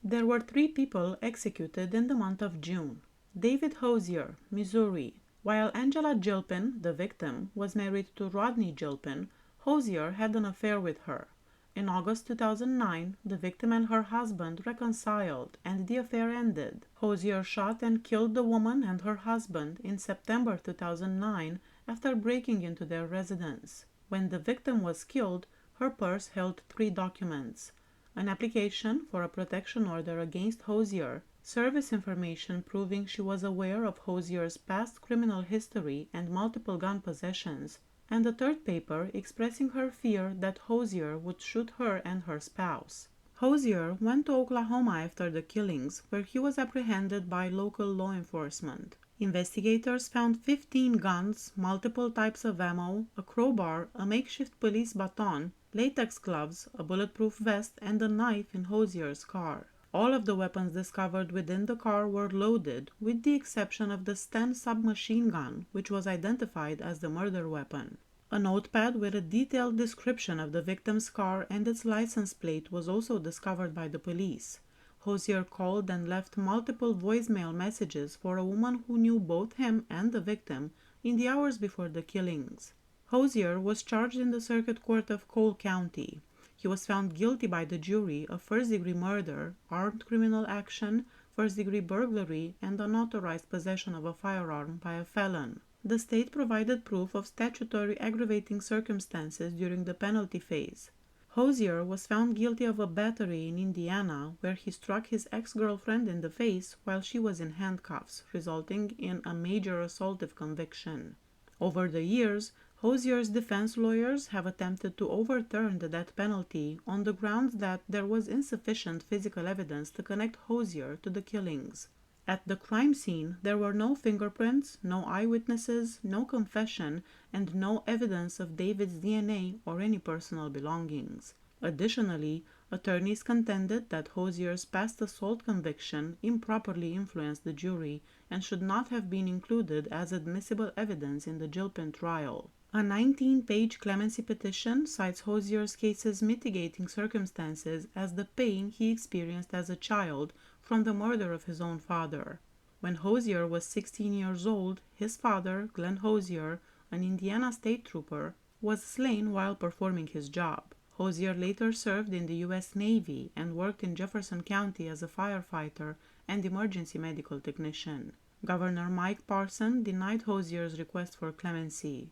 There were 3 people executed in the month of June. David Hosier, Missouri. While Angela Gilpin, the victim, was married to Rodney Gilpin, Hosier had an affair with her. In August 2009, the victim and her husband reconciled and the affair ended. Hosier shot and killed the woman and her husband in September 2009 after breaking into their residence. When the victim was killed, her purse held 3 documents: an application for a protection order against Hosier, service information proving she was aware of Hosier's past criminal history and multiple gun possessions, and a 3rd paper expressing her fear that Hosier would shoot her and her spouse. Hosier went to Oklahoma after the killings, where he was apprehended by local law enforcement. Investigators found 15 guns, multiple types of ammo, a crowbar, a makeshift police baton, latex gloves, a bulletproof vest, and a knife in Hosier's car. All of the weapons discovered within the car were loaded, with the exception of the Sten submachine gun, which was identified as the murder weapon. A notepad with a detailed description of the victim's car and its license plate was also discovered by the police. Hosier called and left multiple voicemail messages for a woman who knew both him and the victim in the hours before the killings. Hosier was charged in the Circuit Court of Cole County. He was found guilty by the jury of first-degree murder, armed criminal action, first-degree burglary, and unauthorized possession of a firearm by a felon. The state provided proof of statutory aggravating circumstances during the penalty phase. Hosier was found guilty of a battery in Indiana, where he struck his ex-girlfriend in the face while she was in handcuffs, resulting in a major assaultive conviction. Over the years, Hosier's defense lawyers have attempted to overturn the death penalty on the grounds that there was insufficient physical evidence to connect Hosier to the killings. At the crime scene, there were no fingerprints, no eyewitnesses, no confession, and no evidence of David's DNA or any personal belongings. Additionally, attorneys contended that Hosier's past assault conviction improperly influenced the jury and should not have been included as admissible evidence in the Gilpin trial. A 19-page clemency petition cites Hosier's case's mitigating circumstances as the pain he experienced as a child from the murder of his own father. When Hosier was 16 years old, his father, Glenn Hosier, an Indiana state trooper, was slain while performing his job. Hosier later served in the U.S. Navy and worked in Jefferson County as a firefighter and emergency medical technician. Governor Mike Parson denied Hosier's request for clemency.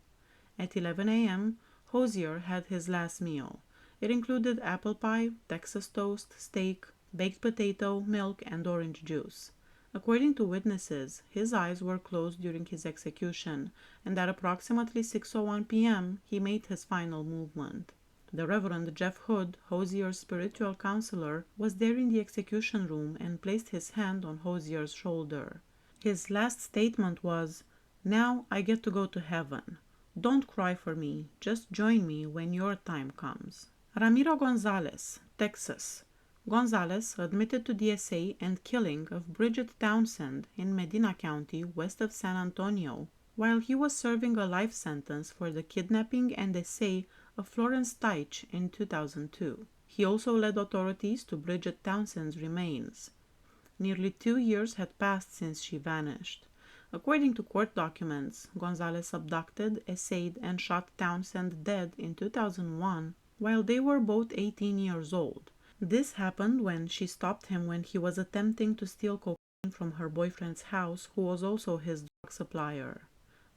At 11 a.m., Hosier had his last meal. It included apple pie, Texas toast, steak, baked potato, milk, and orange juice. According to witnesses, his eyes were closed during his execution, and at approximately 6:01 p.m., he made his final movement. The Reverend Jeff Hood, Hosier's spiritual counselor, was there in the execution room and placed his hand on Hosier's shoulder. His last statement was, "Now I get to go to heaven. Don't cry for me, just join me when your time comes." Ramiro Gonzales, Texas. Gonzalez admitted to the essay and killing of Bridget Townsend in Medina County, west of San Antonio, while he was serving a life sentence for the kidnapping and essay of Florence Teich in 2002. He also led authorities to Bridget Townsend's remains. Nearly 2 years had passed since she vanished. According to court documents, Gonzalez abducted, essayed, and shot Townsend dead in 2001 while they were both 18 years old. This happened when she stopped him when he was attempting to steal cocaine from her boyfriend's house, who was also his drug supplier.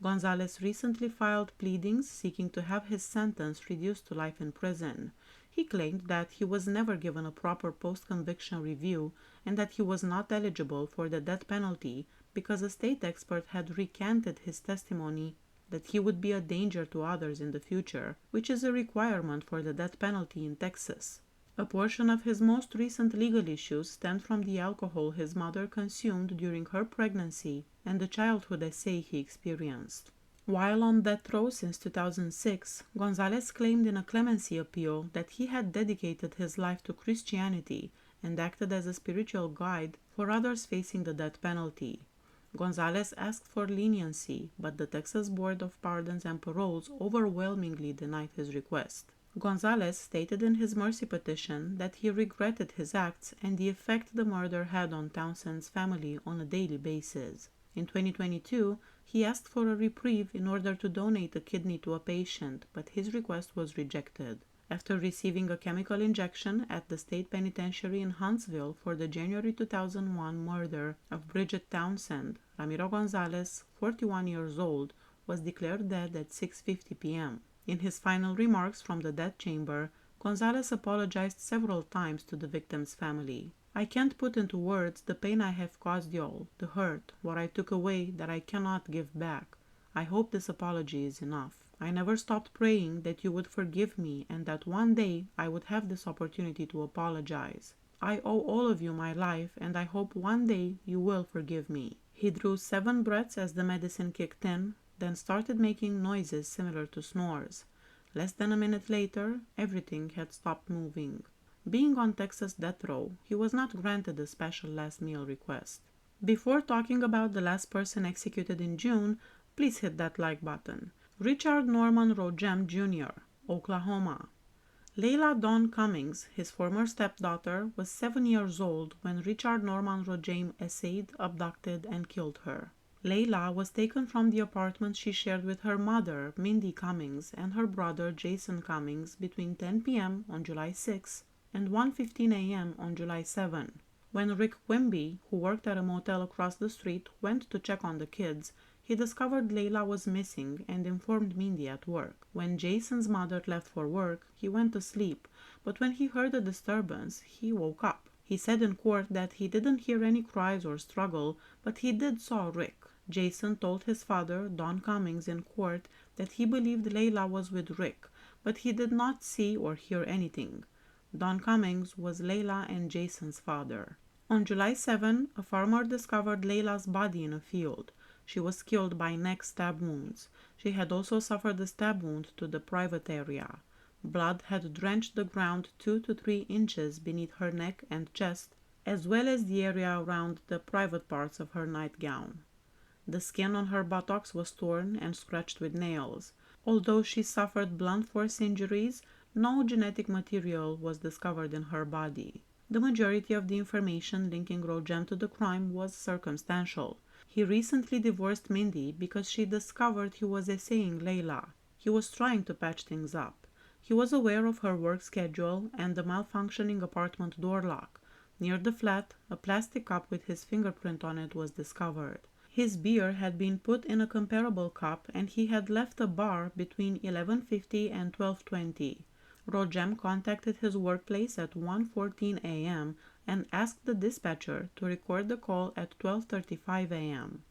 Gonzalez recently filed pleadings seeking to have his sentence reduced to life in prison. He claimed that he was never given a proper post-conviction review and that he was not eligible for the death penalty because a state expert had recanted his testimony that he would be a danger to others in the future, which is a requirement for the death penalty in Texas. A portion of his most recent legal issues stemmed from the alcohol his mother consumed during her pregnancy and the childhood essay he experienced. While on death row since 2006, Gonzalez claimed in a clemency appeal that he had dedicated his life to Christianity and acted as a spiritual guide for others facing the death penalty. Gonzalez asked for leniency, but the Texas Board of Pardons and Paroles overwhelmingly denied his request. Gonzalez stated in his mercy petition that he regretted his acts and the effect the murder had on Townsend's family on a daily basis. In 2022, he asked for a reprieve in order to donate a kidney to a patient, but his request was rejected. After receiving a chemical injection at the state penitentiary in Huntsville for the January 2001 murder of Bridget Townsend, Ramiro Gonzales, 41 years old, was declared dead at 6:50 p.m. In his final remarks from the death chamber, Gonzalez apologized several times to the victim's family. "I can't put into words the pain I have caused y'all, the hurt, what I took away that I cannot give back. I hope this apology is enough. I never stopped praying that you would forgive me and that one day I would have this opportunity to apologize. I owe all of you my life and I hope one day you will forgive me." He drew 7 breaths as the medicine kicked in, then started making noises similar to snores. Less than a minute later, everything had stopped moving. Being on Texas death row, he was not granted a special last meal request. Before talking about the last person executed in June, please hit that like button. Richard Norman Rojem Jr., Oklahoma. Layla Dawn Cummings, his former stepdaughter, was 7 years old when Richard Norman Rojem essayed, abducted, and killed her. Layla was taken from the apartment she shared with her mother, Mindy Cummings, and her brother, Jason Cummings, between 10 p.m. on July 6 and 1:15 a.m. on July 7. When Rick Quimby, who worked at a motel across the street, went to check on the kids, he discovered Layla was missing and informed Mindy at work. When Jason's mother left for work, he went to sleep, but when he heard a disturbance, he woke up. He said in court that he didn't hear any cries or struggle, but he did saw Rick. Jason told his father, Don Cummings, in court that he believed Layla was with Rick, but he did not see or hear anything. Don Cummings was Layla and Jason's father. On July 7, a farmer discovered Layla's body in a field. She was killed by neck stab wounds. She had also suffered a stab wound to the private area. Blood had drenched the ground 2 to 3 inches beneath her neck and chest, as well as the area around the private parts of her nightgown. The skin on her buttocks was torn and scratched with nails. Although she suffered blunt force injuries, no genetic material was discovered in her body. The majority of the information linking Rojem to the crime was circumstantial. He recently divorced Mindy because she discovered he was essaying Layla. He was trying to patch things up. He was aware of her work schedule and the malfunctioning apartment door lock. Near the flat, a plastic cup with his fingerprint on it was discovered. His beer had been put in a comparable cup and he had left a bar between 11:50 and 12:20. Rojem contacted his workplace at 1:14 a.m. and asked the dispatcher to record the call at 12:35 a.m.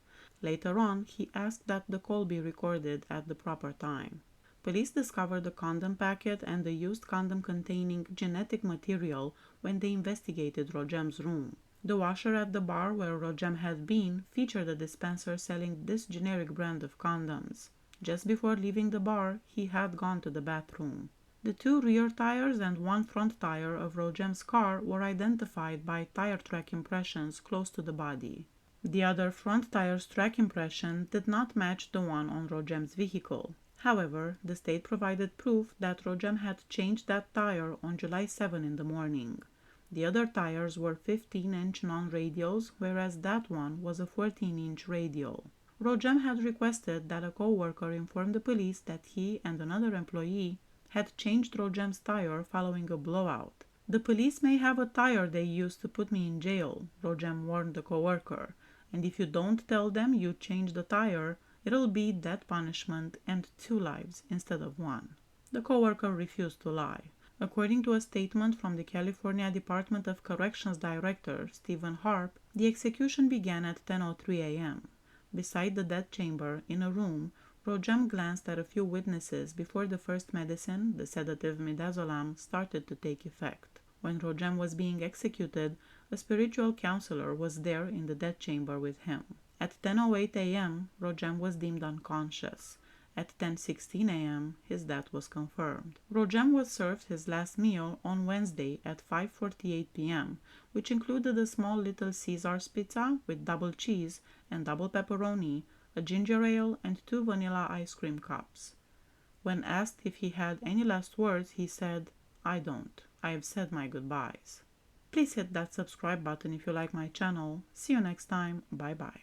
Later on, he asked that the call be recorded at the proper time. Police discovered a condom packet and a used condom containing genetic material when they investigated Rojem's room. The washer at the bar where Rojem had been featured a dispenser selling this generic brand of condoms. Just before leaving the bar, he had gone to the bathroom. The 2 rear tires and 1 front tire of Rojem's car were identified by tire track impressions close to the body. The other front tire's track impression did not match the one on Rojem's vehicle. However, the state provided proof that Rojem had changed that tire on July 7 in the morning. The other tires were 15-inch non-radials, whereas that one was a 14-inch radial. Rojem had requested that a co-worker inform the police that he and another employee had changed Rojem's tire following a blowout. "The police may have a tire they used to put me in jail," Rojem warned the co-worker, "and if you don't tell them you changed the tire, it'll be death punishment and 2 lives instead of 1. The co-worker refused to lie. According to a statement from the California Department of Corrections Director, Stephen Harp, the execution began at 10:03 a.m. Beside the death chamber, in a room, Rojem glanced at a few witnesses before the first medicine, the sedative midazolam, started to take effect. When Rojem was being executed, a spiritual counselor was there in the death chamber with him. At 10:08 a.m., Rojem was deemed unconscious. At 10:16 a.m., his death was confirmed. Rojem was served his last meal on Wednesday at 5:48 p.m., which included a small Little Caesars pizza with double cheese and double pepperoni, a ginger ale, and 2 vanilla ice cream cups. When asked if he had any last words, he said, "I don't. I have said my goodbyes." Please hit that subscribe button if you like my channel. See you next time. Bye bye.